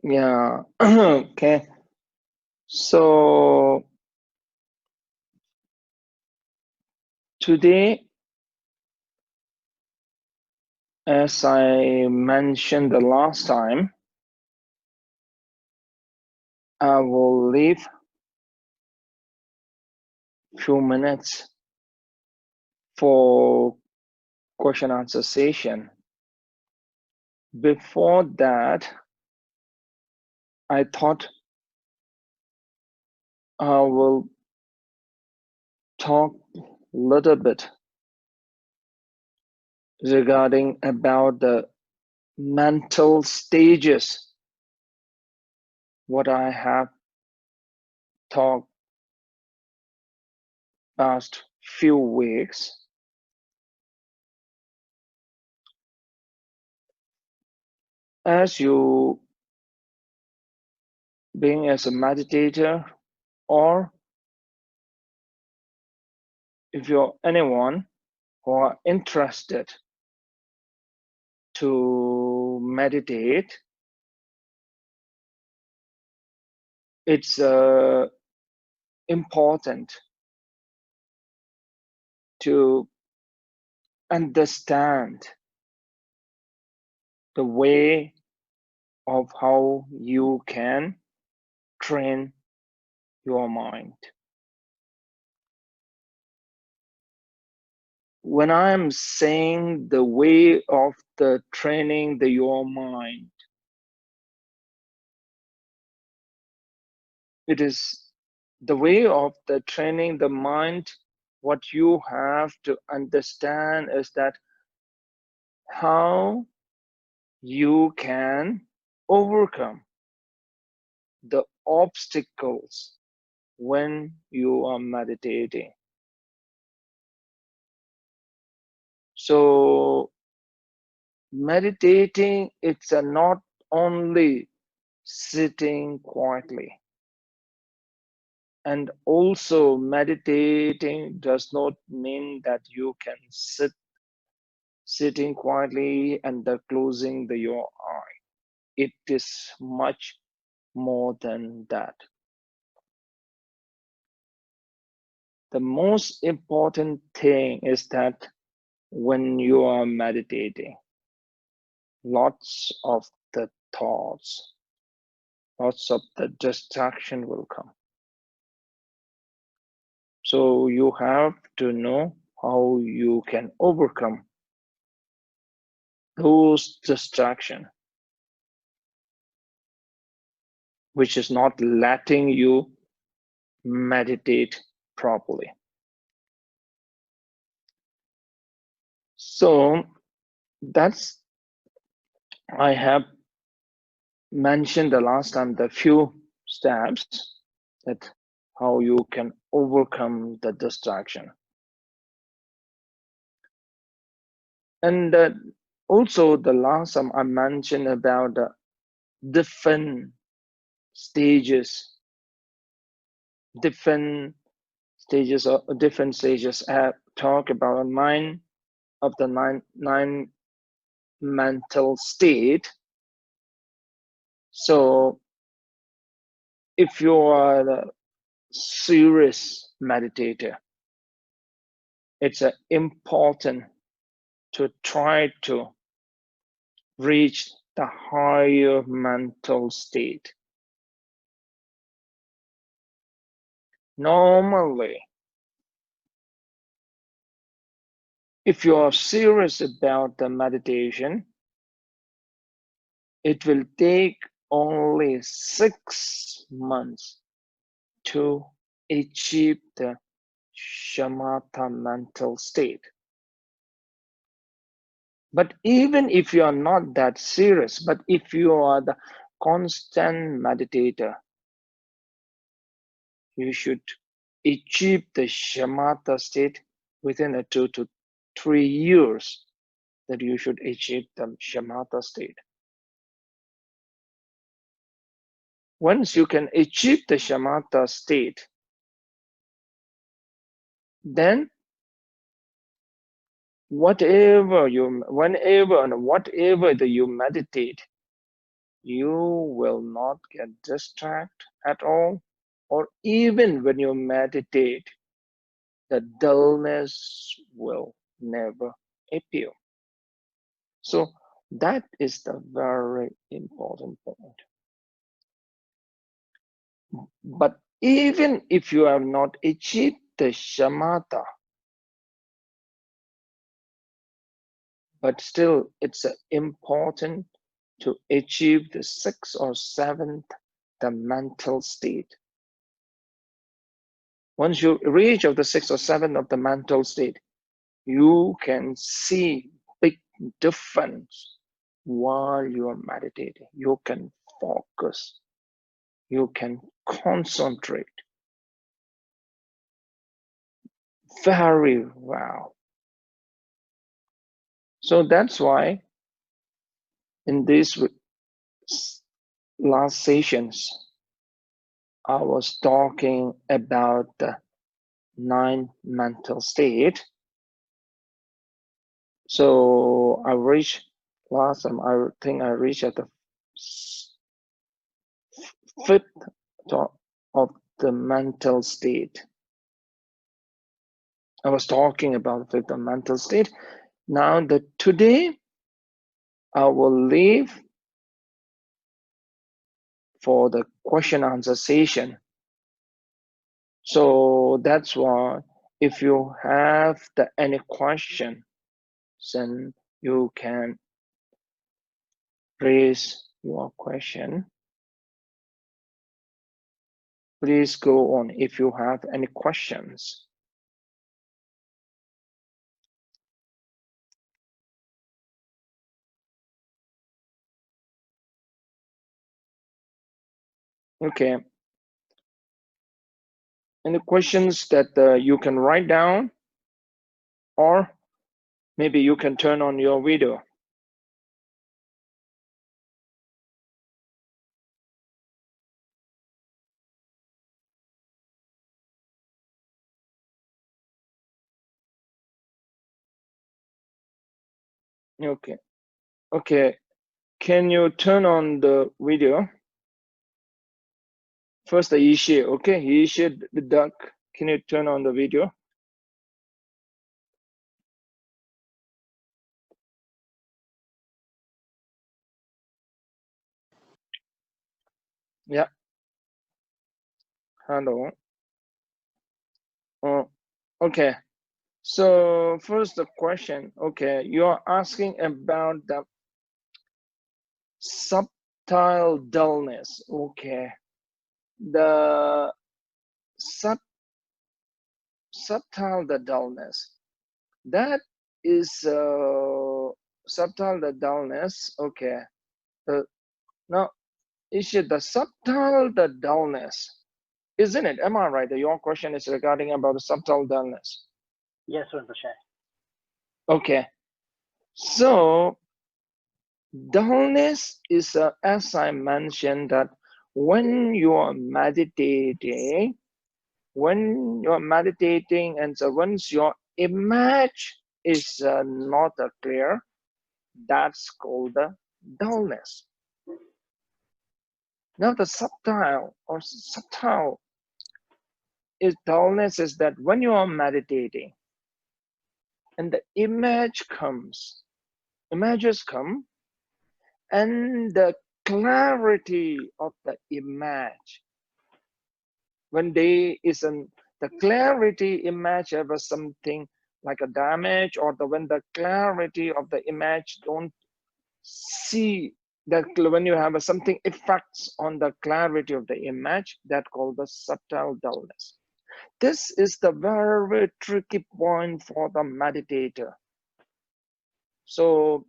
Yeah. Okay. So today, as I mentioned the last time, I will leave few minutes for question answer session. Before that, I thought I will talk a little bit regarding about the mental stages, what I have talked past few weeks. As you being as a meditator, or if you're anyone who are interested to meditate, it's important to understand the way of how you can train your mind. When I'm saying the way of the training your mind, it is the way of the training the mind. What you have to understand is that how you can overcome the obstacles when you are meditating. So meditating, it's not only sitting quietly, and also meditating does not mean that you can sitting quietly and closing your eye. It is much more than that. The most important thing is that when you are meditating, lots of the thoughts, lots of the distraction will come. So you have to know how you can overcome those distractions, which is not letting you meditate properly. So that's, I have mentioned the last time the few steps that how you can overcome the distraction. And also the last time I mentioned about the different stages, different stages I talk about nine of the nine mental state. So if you are a serious meditator, it's important to try to reach the higher mental state. Normally, if you are serious about the meditation, it will take only 6 months to achieve the shamatha mental state. But even if you are not that serious, but if you are the constant meditator, you should achieve the shamatha state within 2 to 3 years, that you should achieve the shamatha state. Once you can achieve the shamatha state, then whenever and whatever that you meditate, you will not get distracted at all, or even when you meditate, the dullness will never appear. So that is the very important point. But even if you have not achieved the shamatha, but still it's important to achieve the 6th or 7th, the mental state. Once you reach of the 6th or 7th of the mental state, you can see big difference while you are meditating. You can focus, you can concentrate very well. So that's why in these last sessions, I was talking about the 9 mental state. So I reached last time, I think I reached at the 5th of the mental state. I was talking about the 5th mental state. Now today I will leave for the question answer session. So that's why if you have any question, then you can raise your question. Please go on if you have any questions. Okay. Any questions that you can write down, or maybe you can turn on your video. Okay. Okay. Can you turn on the video? First, the Yishi. Okay, Yishi, the duck. Can you turn on the video? Yeah. Hello. Oh, okay. So first the question. Okay, you are asking about the subtle dullness. Okay, the subtle the dullness. That is subtle the dullness. Okay. Now, is it the subtle the dullness? Isn't it? Am I right? Your question is regarding about the subtle dullness. Yes, Rinpoche. Okay. So dullness is, as I mentioned, that when you are meditating, and so once your image is not clear, that's called the dullness. Now the subtle is dullness is that when you are meditating and the images come, and the clarity of the image, when there isn't the clarity image ever something like a damage, or when the clarity of the image don't see that, when you have something effects on the clarity of the image, that called the subtle dullness. This is the very tricky point for the meditator. So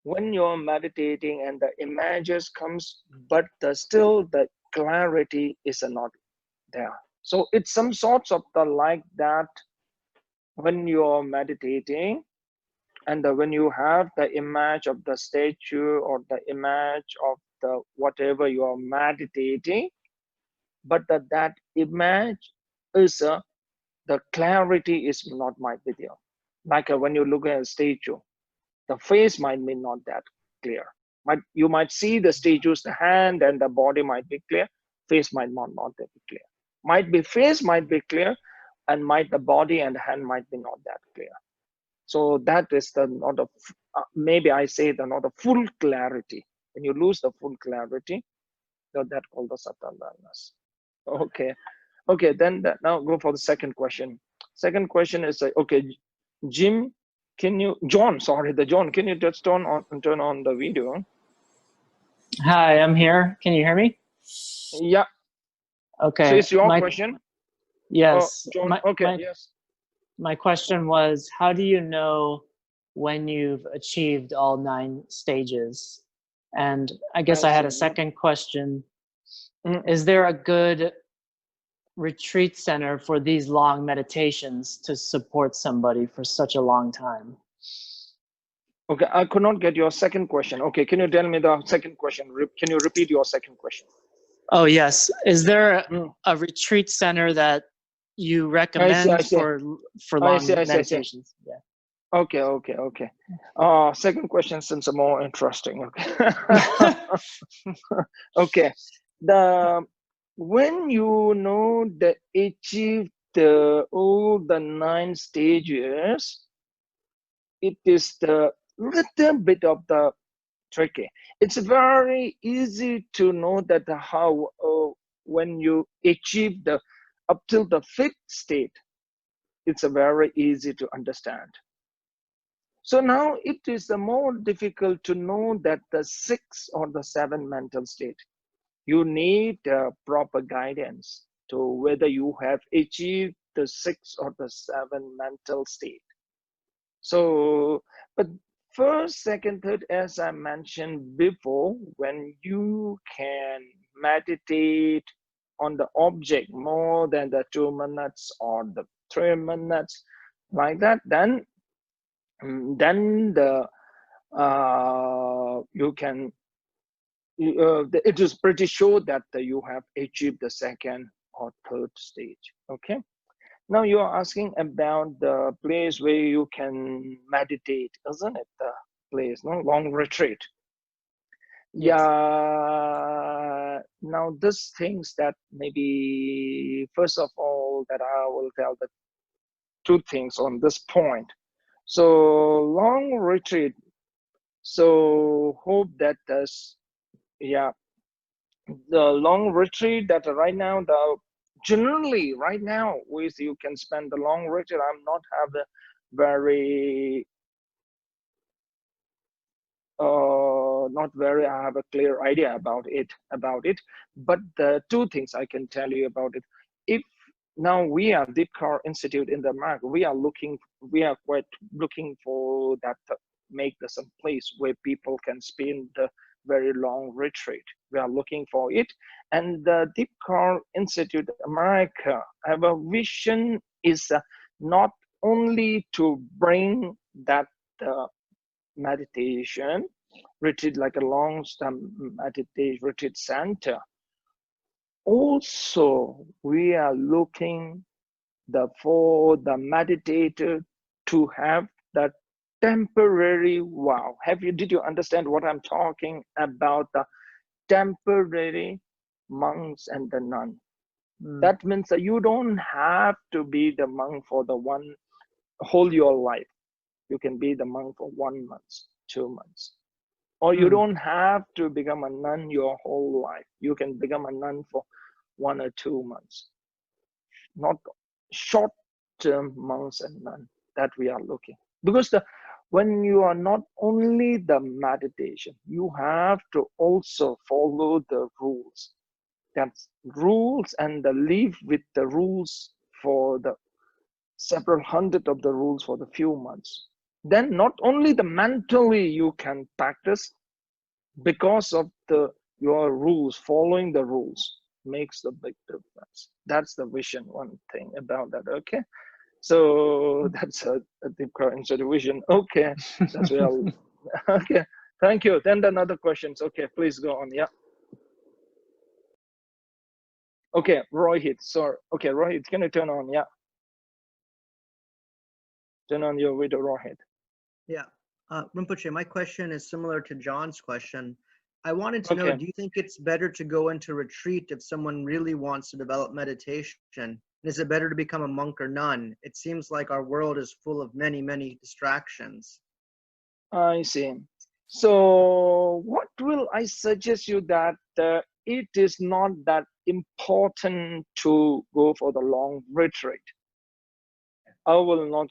when you're meditating and the images comes, but still the clarity is not there. So it's some sorts of the like that when you're meditating, and when you have the image of the statue or the image of the whatever you are meditating, but that image is the clarity is not might be there. Like when you look at a statue, the face might be not that clear. You might see the stages, the hand and the body might be clear, face might not be clear. Might be face might be clear, and the body and hand might be not that clear. So that is the not a maybe I say the not a full clarity. When you lose the full clarity, that called the subtle awareness. Okay, then now go for the second question. Second question is okay, John, can you just turn on the video? Hi, I'm here. Can you hear me? Yeah. Okay. So it's your question? Yes. John, yes. My question was, how do you know when you've achieved all 9 stages? And I guess I had a second question. Is there a good retreat center for these long meditations to support somebody for such a long time? Okay, I could not get your second question. Okay, can you tell me the second question? Can you repeat your second question? Oh, yes. Is there a retreat center that you recommend for long meditations? Yeah. Okay. Second question seems more interesting. Okay. When you know the achieve all the 9 stages, it is the little bit of the tricky. It's very easy to know that how when you achieve the up till the 5th state, it's very easy to understand. So now it is more difficult to know that the 6 or the 7 mental state. You need proper guidance to whether you have achieved the 6 or the 7 mental state. So, but first, second, third, as I mentioned before, when you can meditate on the object more than the 2 minutes or the 3 minutes, like that, then the you can. It is pretty sure that you have achieved the 2nd or 3rd stage. Okay. Now you are asking about the place where you can meditate, isn't it? The place, no? Long retreat. Yes. Yeah. Now, these things that maybe, first of all, that I will tell the 2 things on this point. So, long retreat. So, hope that does, yeah, the long retreat that right now, generally right now with you can spend the long retreat. I'm not have a very I have a clear idea about it, but the 2 things I can tell you about it. If now we are Deepkar Institute in the market, we are quite looking for that make some place where people can spend the very long retreat. We are looking for it, and the Deepkar Institute America have a vision is not only to bring that meditation retreat, like a long-term meditation retreat center. Also, we are looking for the meditator to have that temporary wow. Did you understand what I'm talking about? The temporary monks and the nun. That means that you don't have to be the monk for the whole your life. You can be the monk for 1 month, 2 months. Or you don't have to become a nun your whole life. You can become a nun for 1 or 2 months. Not short-term monks and nuns that we are looking. Because when you are not only the meditation, you have to also follow the rules. That's rules, and live with the rules for the several hundred of the rules for the few months. Then not only the mentally you can practice, because of your rules, following the rules makes the big difference. That's the vision, one thing about that. Okay, so that's a Deepkar Institute vision. Okay, that's real. Okay, thank you. Then another questions. Okay, please go on. Yeah. Okay, Rohit. Sorry. Okay, Rohit, can you turn on? Yeah. Turn on your video, Rohit. Yeah. Rinpoche, my question is similar to John's question. I wanted to know, Okay. do you think it's better to go into retreat if someone really wants to develop meditation? And is it better to become a monk or nun? It seems like our world is full of many, many distractions. I see. So what will I suggest you that it is not that important to go for the long retreat. I will not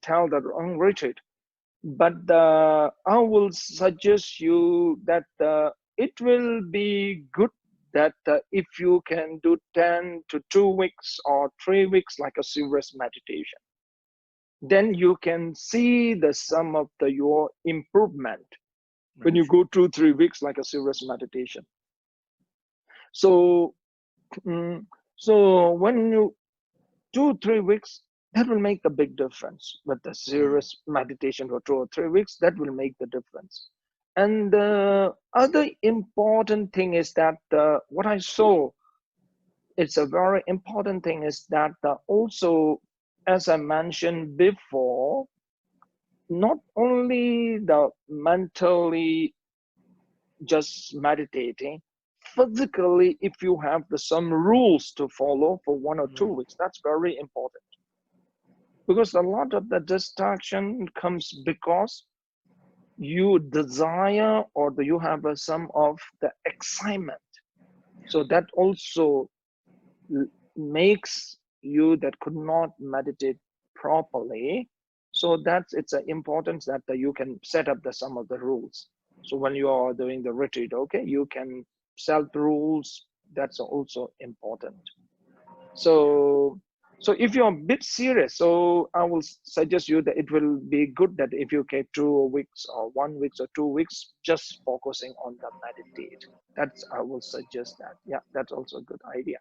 tell the long retreat, but I will suggest you that it will be good that if you can do 10 to 2 weeks or 3 weeks like a serious meditation, then you can see the sum of your improvement when you go 2-3 weeks like a serious meditation. So so when you 2-3 weeks, that will make a big difference. But the serious meditation for 2 or 3 weeks, that will make the difference. And the other important thing is that what I saw, it's a very important thing is that also, as I mentioned before, not only the mentally just meditating, physically, if you have some rules to follow for 1 or 2 weeks, that's very important. Because a lot of the distraction comes because you desire or you have some of the excitement. So that also makes you that could not meditate properly. So that's it's an importance that you can set up some of the rules. So when you are doing the retreat, okay, you can set rules. That's also important. So if you're a bit serious, so I will suggest you that it will be good that if you get 2 weeks or 1 week or 2 weeks, just focusing on the meditate. That's I will suggest that. Yeah, that's also a good idea.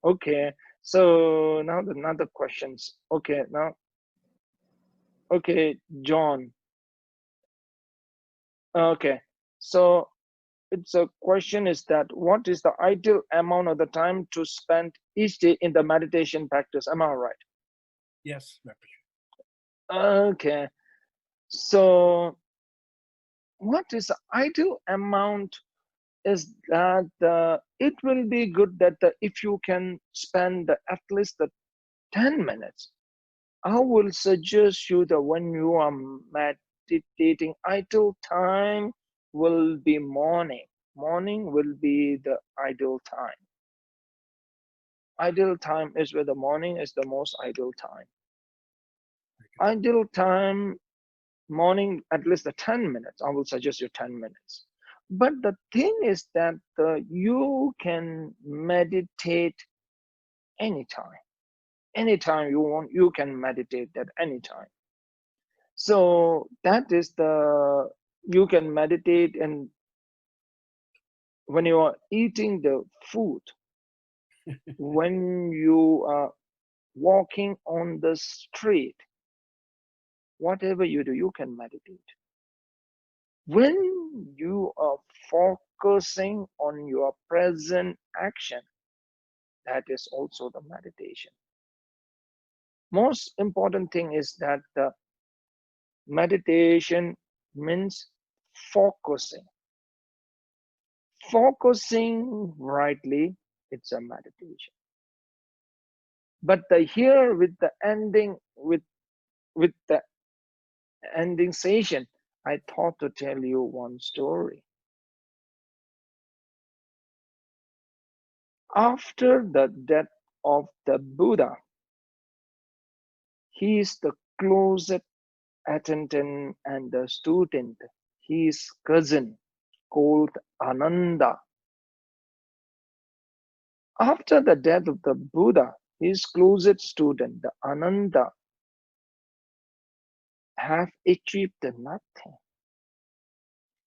Okay, so now the another questions. Okay, now, okay, John. Okay, so it's a question is that what is the ideal amount of the time to spend each day in the meditation practice? Am I right? Yes. Okay, so what is the ideal amount is that it will be good that if you can spend at least 10 minutes. I will suggest you that when you are meditating, ideal time will be morning. Morning will be the ideal time. Ideal time is where the morning is the most ideal time. Ideal time, morning, at least 10 minutes. I will suggest you 10 minutes. But the thing is that you can meditate anytime. Anytime you want, you can meditate at any time. So that is you can meditate, and when you are eating the food, when you are walking on the street, whatever you do, you can meditate. When you are focusing on your present action, that is also the meditation. Most important thing is that the meditation means focusing. Focusing rightly, it's a meditation. But here with the ending, with the ending session, I thought to tell you one story. After the death of the Buddha, he is the closest attendant and the student, his cousin called Ananda. After the death of the Buddha, his closest student, the Ananda, have achieved nothing.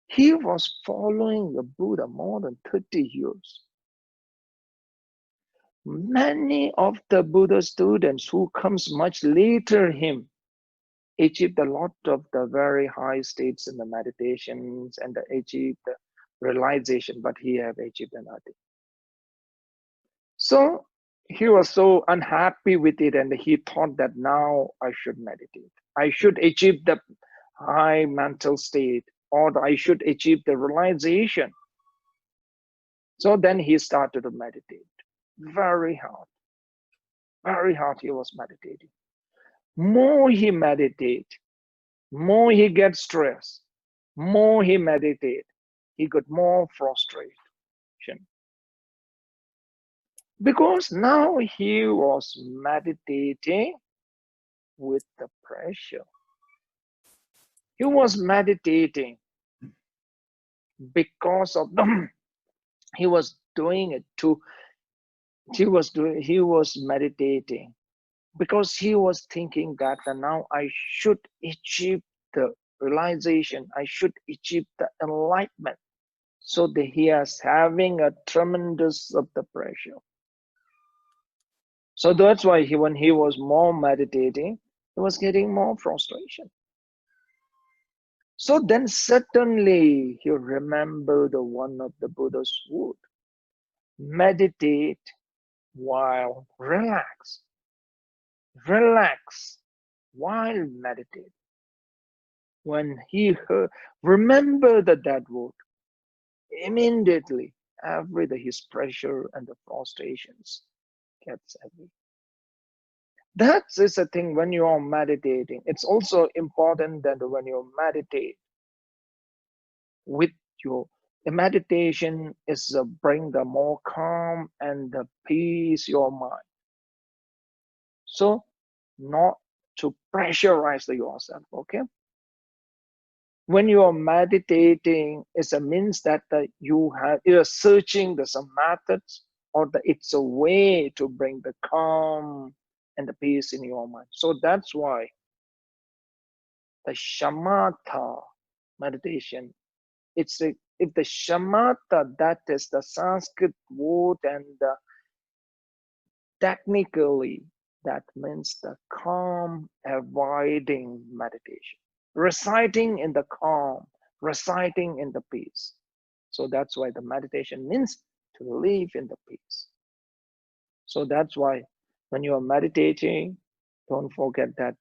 He was following the Buddha more than 30 years. Many of the Buddha students who comes much later him achieved a lot of the very high states in the meditations and achieved the realization, but he have achieved nothing. So he was so unhappy with it, and he thought that now I should meditate. I should achieve the high mental state, or I should achieve the realization. So then he started to meditate. Very hard he was meditating. More he meditate, more he gets stressed, more he meditate, he got more frustration. Because now he was meditating with the pressure. He was meditating because of them. He was doing it to, he was meditating because he was thinking that now I should achieve the realization, I should achieve the enlightenment. So that he is having a tremendous of the pressure. So that's why when he was more meditating, he was getting more frustration. So then suddenly he remembered one of the Buddha's words: meditate while relax. Relax while meditate. When he remembered that word, immediately his pressure and the frustrations gets heavy. That is a thing when you are meditating. It's also important that when you meditate with the meditation is bring the more calm and the peace your mind. So not to pressurize yourself, okay? When you are meditating, it means that you're searching some methods, or it's a way to bring the calm and the peace in your mind. So that's why the shamatha meditation, if the shamatha, that is the Sanskrit word, and technically that means the calm avoiding meditation, reciting in the calm, reciting in the peace. So that's why the meditation means to live in the peace. So that's why when you are meditating, don't forget that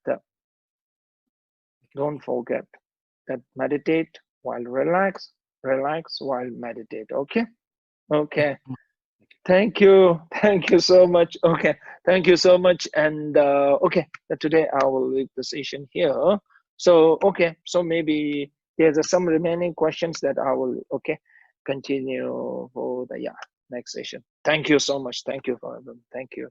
meditate while relax while meditate. Okay. Thank you so much. Okay, thank you so much. And okay, today I will leave the session here. So okay, so maybe there's some remaining questions that I will continue for the next session. Thank you so much. Thank you for them. Thank you.